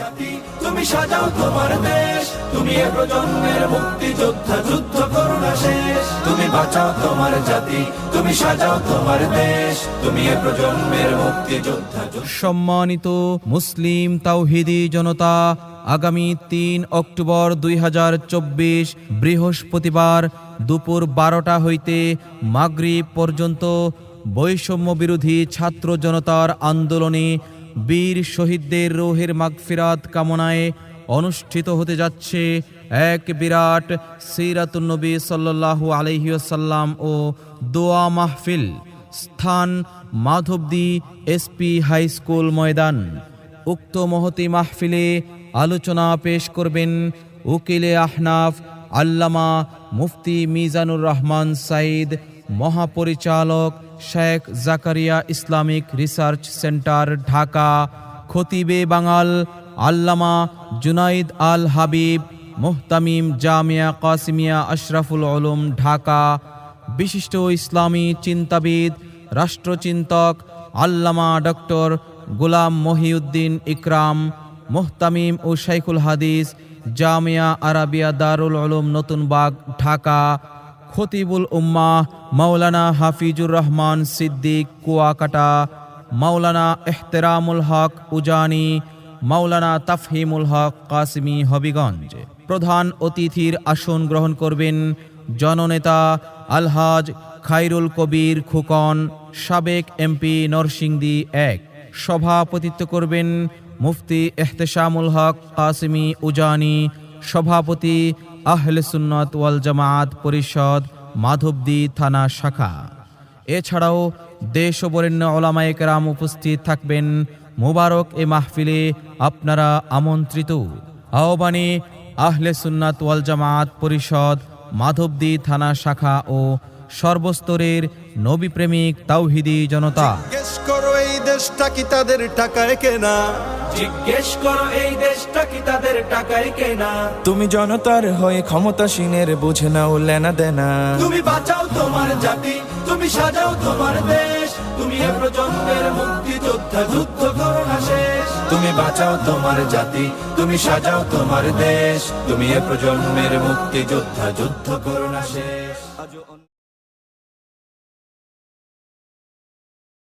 জাতি, তুমি সাজাও তোমার দেশ, তুমি এ প্রজন্মের মুক্তিযোদ্ধা, যুদ্ধ করো না শেষ। তুমি বাঁচাও তোমার জাতি, তুমি সাজাও তোমার দেশ, তুমি এ প্রজন্মের মুক্তিযোদ্ধা। সম্মানিত মুসলিম তাওহীদি জনতা, আগামী ৩ অক্টোবর ২০২৪ বৃহস্পতিবার দুপুর ১২টা হইতে মাগরিব পর্যন্ত বৈষম্য বিরোধী ছাত্র জনতার আন্দোলনে বীর শহীদদের রূহের মাগফিরাত কামনায় অনুষ্ঠিত হতে যাচ্ছে এক বিরাট সিরাতুন নবী সাল্লাল্লাহু আলাইহি ওয়াসাল্লাম ও দোয়া মাহফিল। স্থান মাধবদী এসপি হাই স্কুল ময়দান। উক্ত মহতি মাহফিলে আলোচনা পেশ করবেন উকিলে আহনাফ আল্লামা মুফতি মিজানুর রহমান সাঈদ, মহাপরিচালক Sheikh Zakaria Islamic research centre Dhaka. খতিবে বাঙাল আল্লামা জুনাইদ আল হাবিব, মুহতামিম জামিয়া কাসিমিয়া আশরাফুল উলুম ঢাকা। বিশিষ্ট ইসলামী চিন্তাবিদ রাষ্ট্রচিন্তক আল্লামা ডক্টর গোলাম মহিউদ্দিন ইকরাম, মুহতামিম ও শাইখুল হাদিস জামিয়া আরাবিয়া দারুল উলুম নতুনবাগ ঢাকা। খতিবুল উম্মাহ মাওলানা হাফিজুর রহমান সিদ্দিক কুয়াকাটা, মাওলানা ইহতেরামুল হক উজানি, মাওলানা তাফহিমুল হক কাসিমি হবিগঞ্জ। প্রধান অতিথির আসন গ্রহণ করবেন জননেতা আলহাজ খায়রুল কবির খুকন, সাবেক এমপি নরসিংদী ১। সভাপতিত্ব করবেন মুফতি ইহতেশামুল হক কাসিমি উজানি, সভাপতি আহলে সুন্নাত ওয়াল জামাআত পরিষদ মাধবদী থানা শাখা। এছাড়াও দেশ ও বরেণ্য ওলামায়ে কেরাম উপস্থিত থাকবেন। মুবারক এ মাহফিলে আপনারা আমন্ত্রিত। আহ্বানে আহলে সুন্নাত ওয়াল জামাআত পরিষদ মাধবদী থানা শাখা ও সর্বস্তরের নবী প্রেমিক তাওহীদি জনতা। জিজ্ঞেস করো এই দেশটা কি তাদের টাকায় কেনা? জিজ্ঞেস করো এই দেশটা কি তাদের টাকায় কেনা? তুমি জনতার হয়ে ক্ষমতাসীনের বুঝে নাও লেনা দেনা। তুমি বাঁচাও তোমার জাতি, তুমি সাজাও তোমার দেশ, তুমি এ প্রজন্মের মুক্তিযোদ্ধা, যুদ্ধ করো না শেষ। তুমি বাঁচাও তোমার জাতি, তুমি সাজাও তোমার দেশ, তুমি এ প্রজন্মের মুক্তিযোদ্ধা, যুদ্ধ করো না শেষ।